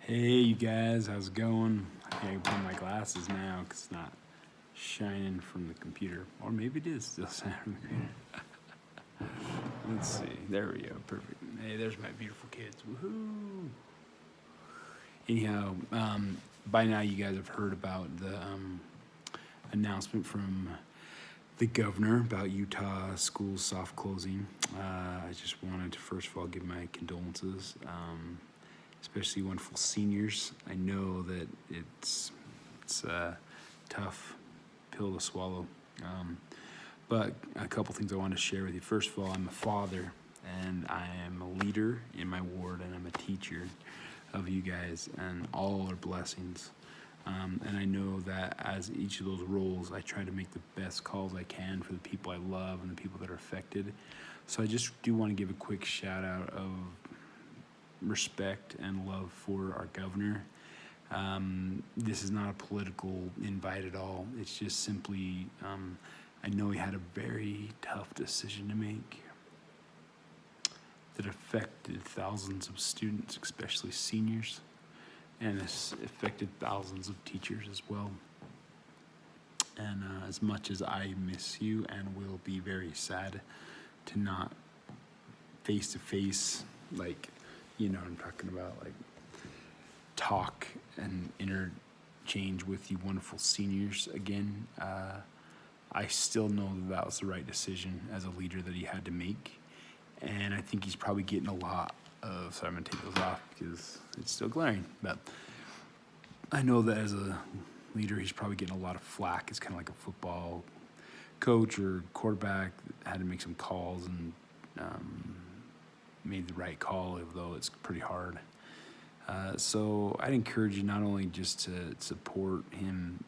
Hey, you guys, how's it going? I can't put on my glasses now because it's not shining from the computer. Or maybe it is still shining from the computer. Let's see. There we go. Perfect. Hey, there's my beautiful kids. Woohoo! Anyhow, by now you guys have heard about the announcement from the governor about Utah schools soft closing. I just wanted to first of all give my condolences, especially wonderful seniors. I know that it's a tough pill to swallow, but a couple things I wanted to share with you. First of all, I'm a father and I am a leader in my ward, and I'm a teacher of you guys, and all are blessings. And I know that as each of those roles, I try to make the best calls I can for the people I love and the people that are affected. So I just do want to give a quick shout out of respect and love for our governor. This is not a political invite at all. It's just simply, I know he had a very tough decision to make that affected thousands of students, especially seniors, and it's affected thousands of teachers as well. And as much as I miss you and will be very sad to not face to face, like, you know what I'm talking about, like talk and interchange with you wonderful seniors again, I still know that was the right decision as a leader that he had to make. And I think he's probably getting a lot of, sorry, I'm gonna take those off because it's still glaring, but I know that as a leader, he's probably getting a lot of flack. It's kind of like a football coach or quarterback that had to make some calls and made the right call, although it's pretty hard. So I'd encourage you not only just to support him,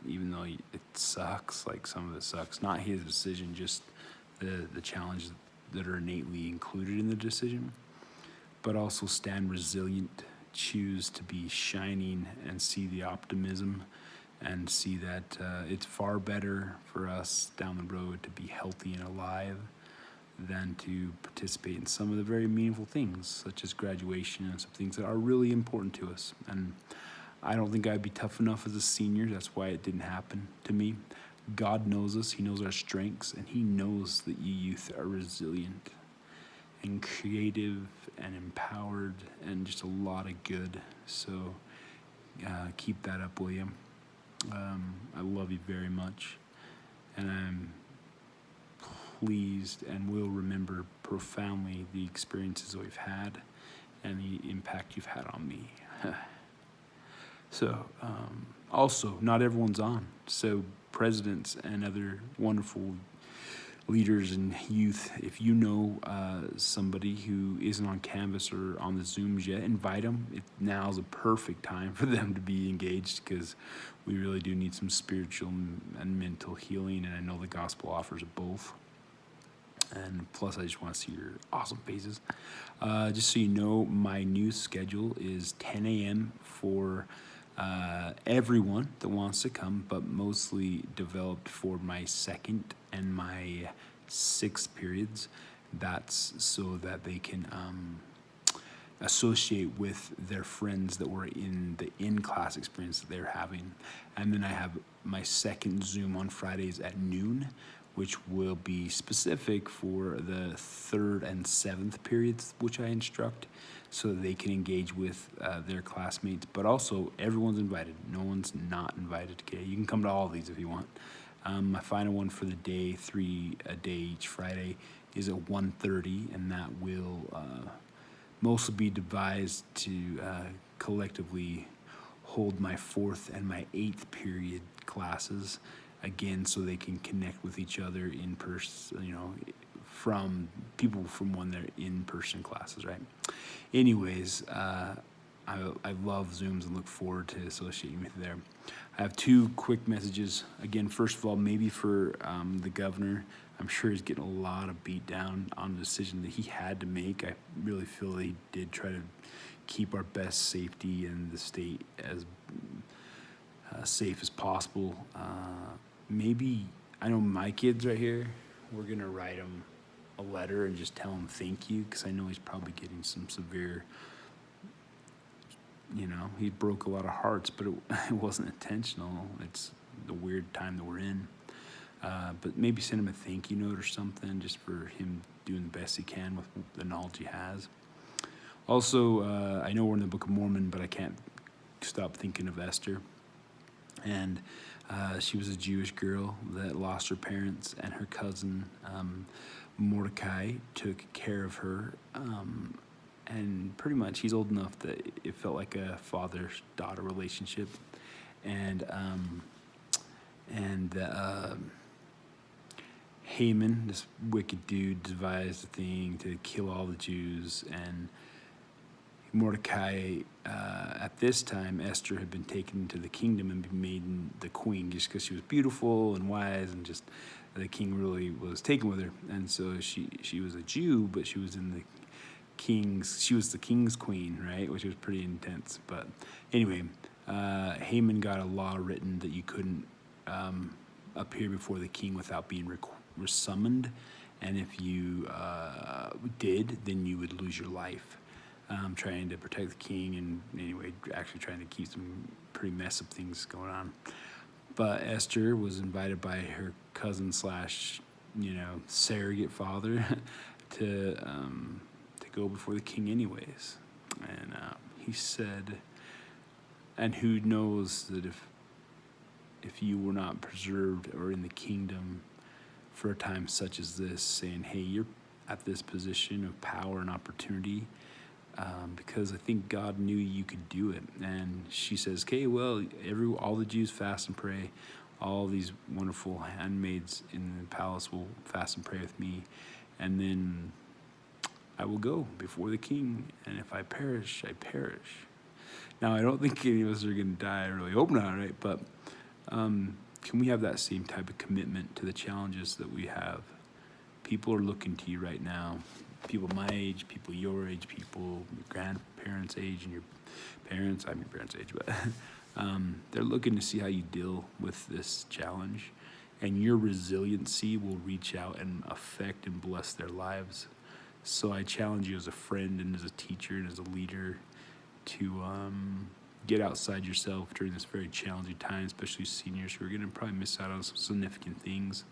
even though it sucks, like some of it sucks, not his decision, just the challenges that are innately included in the decision, but also stand resilient, choose to be shining and see the optimism and see that it's far better for us down the road to be healthy and alive than to participate in some of the very meaningful things, such as graduation and some things that are really important to us. And I don't think I'd be tough enough as a senior. That's why it didn't happen to me. God knows us. He knows our strengths, and he knows that you youth are resilient and creative and empowered and just a lot of good. So keep that up, William. I love you very much, and I'm pleased and will remember profoundly the experiences that we've had and the impact you've had on me. So, also, not everyone's on. So, presidents and other wonderful leaders and youth, if you know somebody who isn't on Canvas or on the Zooms yet, invite them. Now's a perfect time for them to be engaged, because we really do need some spiritual and mental healing, and I know the gospel offers both. And plus, I just want to see your awesome faces. Just so you know, my new schedule is 10 a.m. for everyone that wants to come, but mostly developed for my second and my sixth periods. That's so that they can associate with their friends that were in the in-class experience that they're having. And then I have my second Zoom on Fridays at noon, which will be specific for the third and seventh periods, which I instruct, so that they can engage with their classmates. But also, everyone's invited. No one's not invited. Okay, you can come to all of these if you want. My final one for the day, 3 a day each Friday, is at 1:30, and that will mostly be devised to collectively hold my fourth and my eighth period classes, again, so they can connect with each other in person, from people from when they're in-person classes, right? Anyways, I love Zooms and look forward to associating with you there. I have two quick messages. Again, first of all, maybe for the governor. I'm sure he's getting a lot of beat down on the decision that he had to make. I really feel that he did try to keep our best safety in the state as safe as possible. Maybe, I know my kids right here, we're going to write him a letter and just tell him thank you, because I know he's probably getting some severe he broke a lot of hearts, but it wasn't intentional. It's the weird time that we're in. But maybe send him a thank you note or something, just for him doing the best he can with the knowledge he has. Also, I know we're in the Book of Mormon, but I can't stop thinking of Esther. And she was a Jewish girl that lost her parents, and her cousin Mordecai took care of her. And pretty much he's old enough that it felt like a father-daughter relationship. And Haman, this wicked dude, devised a thing to kill all the Jews, and Mordecai, at this time, Esther had been taken to the kingdom and been made the queen just because she was beautiful and wise, and just the king really was taken with her. And so she was a Jew, but she was the king's queen, right? Which was pretty intense. But anyway, Haman got a law written that you couldn't appear before the king without being summoned, and if you did, then you would lose your life. Trying to protect the king, and anyway, actually trying to keep some pretty mess up things going on. But Esther was invited by her cousin / surrogate father to go before the king anyways. And he said, and who knows that if you were not preserved or in the kingdom for a time such as this, saying, hey, you're at this position of power and opportunity, because I think God knew you could do it. And she says, okay, well, all the Jews fast and pray. All these wonderful handmaids in the palace will fast and pray with me. And then I will go before the king. And if I perish, I perish. Now, I don't think any of us are going to die. I really hope not, right? But can we have that same type of commitment to the challenges that we have? People are looking to you right now. People my age, people your age, people your grandparents' age, and your parents. I'm your parents' age, but they're looking to see how you deal with this challenge, and your resiliency will reach out and affect and bless their lives. So I challenge you as a friend and as a teacher and as a leader to get outside yourself during this very challenging time, especially seniors who are going to probably miss out on some significant things.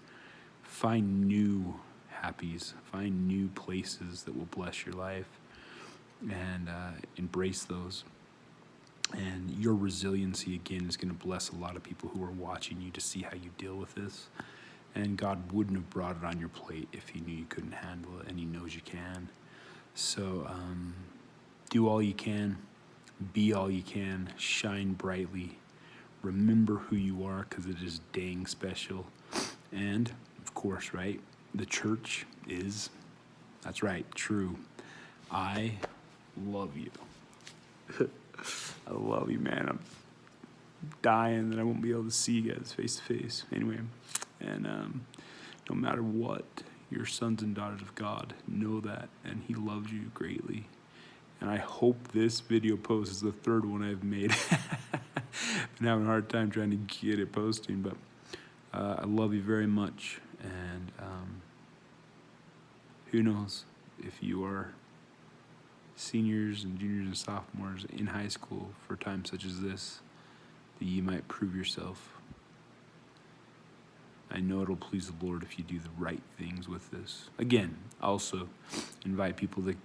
Find new happies, find new places that will bless your life, and embrace those. And your resiliency, again, is going to bless a lot of people who are watching you to see how you deal with this. And God wouldn't have brought it on your plate if he knew you couldn't handle it, and he knows you can. So do all you can, be all you can, shine brightly, remember who you are, because it is dang special. And, of course, right, the church is, that's right, true. I love you. I love you, man. I'm dying that I won't be able to see you guys face to face. Anyway, and no matter what, you're sons and daughters of God. Know that, and he loves you greatly. And I hope this video post is the third one I've made. Been having a hard time trying to get it posting, but I love you very much. And who knows, if you are seniors and juniors and sophomores in high school for times such as this, that you might prove yourself. I know it'll please the Lord if you do the right things with this. Again, also invite people to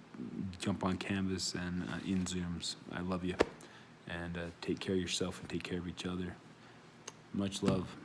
jump on Canvas and in Zooms. I love you. And take care of yourself and take care of each other. Much love.